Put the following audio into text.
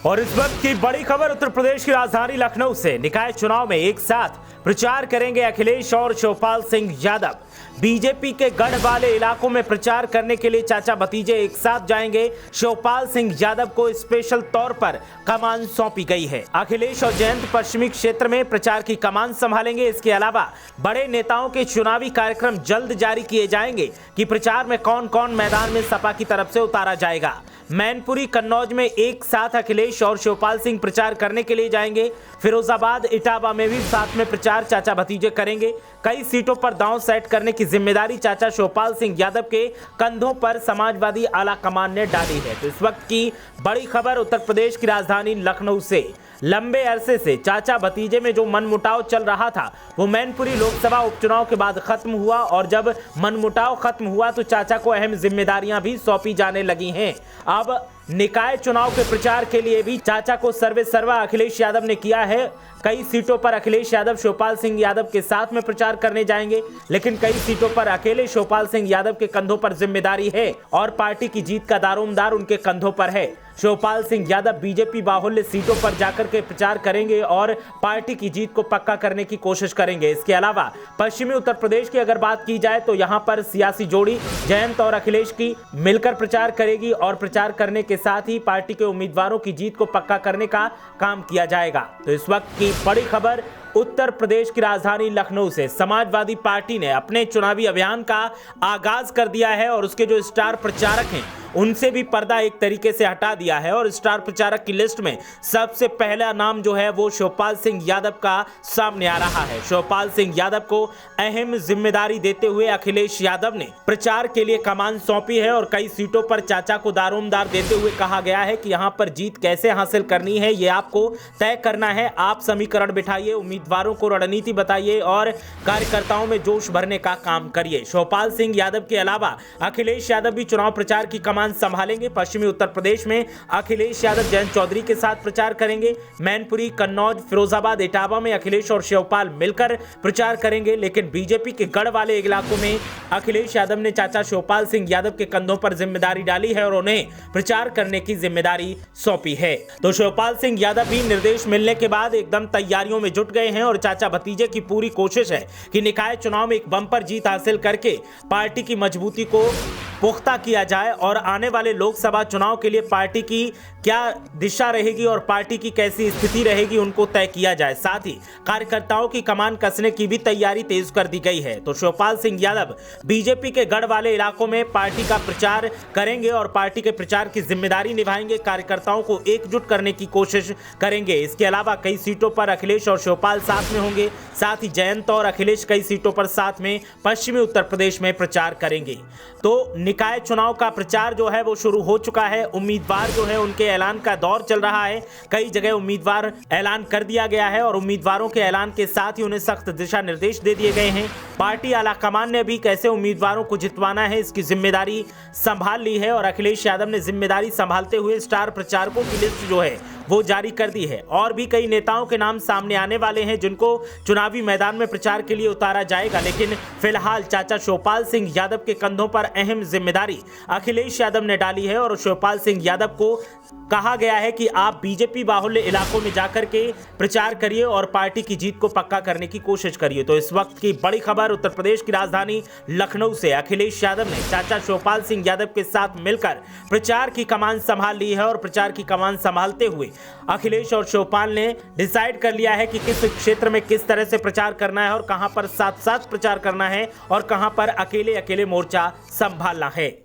और इस वक्त की बड़ी खबर उत्तर प्रदेश की राजधानी लखनऊ से। निकाय चुनाव में एक साथ प्रचार करेंगे अखिलेश और शिवपाल सिंह यादव। बीजेपी के गढ़ वाले इलाकों में प्रचार करने के लिए चाचा भतीजे एक साथ जाएंगे। शिवपाल सिंह यादव को स्पेशल तौर पर कमान सौंपी गई है। अखिलेश और जयंत पश्चिमी क्षेत्र में प्रचार की कमान संभालेंगे। इसके अलावा बड़े नेताओं के चुनावी कार्यक्रम जल्द जारी किए जाएंगे कि प्रचार में कौन कौन मैदान में सपा की तरफ से उतारा जाएगा। मैनपुरी कन्नौज में एक साथ अखिलेश और शिवपाल सिंह प्रचार करने के लिए जाएंगे। फिरोजाबाद इटावा में भी साथ में प्रचार चाचा भतीजे करेंगे। कई सीटों पर दांव सेट करने की जिम्मेदारी चाचा शिवपाल सिंह यादव के कंधों पर समाजवादी आला कमान ने डाली है। तो इस वक्त की बड़ी खबर उत्तर प्रदेश की राजधानी लखनऊ से। लंबे अरसे से चाचा भतीजे में जो मनमुटाव चल रहा था वो मैनपुरी लोकसभा उपचुनाव के बाद खत्म हुआ और जब मनमुटाव खत्म हुआ तो चाचा को अहम जिम्मेदारियां भी सौंपी जाने लगी हैं। अब निकाय चुनाव के प्रचार के लिए भी चाचा को सर्वे सर्वा अखिलेश यादव ने किया है। कई सीटों पर अखिलेश यादव शिवपाल सिंह यादव के साथ में प्रचार करने जाएंगे, लेकिन कई सीटों पर अकेले शिवपाल सिंह यादव के कंधों पर जिम्मेदारी है और पार्टी की जीत का दारोमदार उनके कंधों पर है। शिवपाल सिंह यादव बीजेपी बाहुल्य सीटों पर जाकर के प्रचार करेंगे और पार्टी की जीत को पक्का करने की कोशिश करेंगे। इसके अलावा पश्चिमी उत्तर प्रदेश की अगर बात की जाए तो यहाँ पर सियासी जोड़ी जयंत और अखिलेश की मिलकर प्रचार करेगी और प्रचार करने के साथ ही पार्टी के उम्मीदवारों की जीत को पक्का करने का काम किया जाएगा। तो इस वक्त की बड़ी खबर उत्तर प्रदेश की राजधानी लखनऊ से। समाजवादी पार्टी ने अपने चुनावी अभियान का आगाज कर दिया है और उसके जो स्टार प्रचारक हैं उनसे भी पर्दा एक तरीके से हटा दिया है और स्टार प्रचारक की लिस्ट में सबसे पहला नाम जो है वो शिवपाल सिंह यादव का सामने आ रहा है। शिवपाल सिंह यादव को अहम जिम्मेदारी देते हुए अखिलेश यादव ने प्रचार के लिए कमान सौंपी है और कई सीटों पर चाचा को दारोमदार देते हुए कहा गया है कि यहां पर जीत कैसे हासिल करनी है ये आपको तय करना है। आप समीकरण बिठाइए, उम्मीदवारों को रणनीति बताइए और कार्यकर्ताओं में जोश भरने का काम करिए। शिवपाल सिंह यादव के अलावा अखिलेश यादव भी चुनाव प्रचार की कमान संभालेंगे। पश्चिमी उत्तर प्रदेश में अखिलेश यादव जयंत चौधरी के साथ प्रचार करेंगे। मैनपुरी कन्नौज फिरोजाबाद इटावा में अखिलेश और शिवपाल मिलकर प्रचार करेंगे, लेकिन बीजेपी के गढ़ वाले इलाकों में अखिलेश यादव ने चाचा शिवपाल सिंह यादव के कंधों पर जिम्मेदारी डाली है और उन्हें प्रचार करने की जिम्मेदारी सौंपी है। तो शिवपाल सिंह यादव भी निर्देश मिलने के बाद एकदम तैयारियों में जुट गए हैं और चाचा भतीजे की पूरी कोशिश है कि निकाय चुनाव में एक बम्पर जीत हासिल करके पार्टी की मजबूती को पुख्ता किया जाए और आने वाले लोकसभा चुनाव के लिए पार्टी की क्या दिशा रहेगी और पार्टी की कैसी स्थिति रहेगी उनको तय किया जाए। साथ ही कार्यकर्ताओं की कमान कसने की भी तैयारी तेज कर दी गई है। तो शिवपाल सिंह यादव बीजेपी के गढ़ वाले इलाकों में पार्टी का प्रचार करेंगे और पार्टी के प्रचार की जिम्मेदारी निभाएंगे। कार्यकर्ताओं को एकजुट करने की कोशिश करेंगे। इसके अलावा कई सीटों पर अखिलेश और शिवपाल साथ में होंगे। साथ ही जयंत और अखिलेश कई सीटों पर साथ में पश्चिमी उत्तर प्रदेश में प्रचार करेंगे। तो निकाय चुनाव का प्रचार जो है वो शुरू हो चुका है। उम्मीदवार जो है उनके ऐलान का दौर चल रहा है। कई जगह उम्मीदवार ऐलान कर दिया गया है और उम्मीदवारों के ऐलान के साथ ही उन्हें सख्त दिशा निर्देश दे दिए गए हैं। पार्टी आलाकमान ने भी कैसे उम्मीदवारों को जितवाना है इसकी जिम्मेदारी संभाल ली है और अखिलेश यादव ने जिम्मेदारी संभालते हुए स्टार प्रचारकों की लिस्ट जो है वो जारी कर दी है। और भी कई नेताओं के नाम सामने आने वाले हैं जिनको चुनावी मैदान में प्रचार के लिए उतारा जाएगा, लेकिन फिलहाल चाचा शिवपाल सिंह यादव के कंधों पर अहम जिम्मेदारी अखिलेश यादव ने डाली है और शिवपाल सिंह यादव को कहा गया है कि आप बीजेपी बाहुल्य इलाकों में जाकर के प्रचार करिए और पार्टी की जीत को पक्का करने की कोशिश करिए। तो इस वक्त की बड़ी खबर उत्तर प्रदेश की राजधानी लखनऊ से। अखिलेश यादव ने चाचा शिवपाल सिंह यादव के साथ मिलकर प्रचार की कमान संभाल ली है और प्रचार की कमान संभालते हुए अखिलेश और शिवपाल ने डिसाइड कर लिया है कि किस क्षेत्र में किस तरह से प्रचार करना है और कहां पर साथ साथ प्रचार करना है और कहां पर अकेले अकेले मोर्चा संभालना है।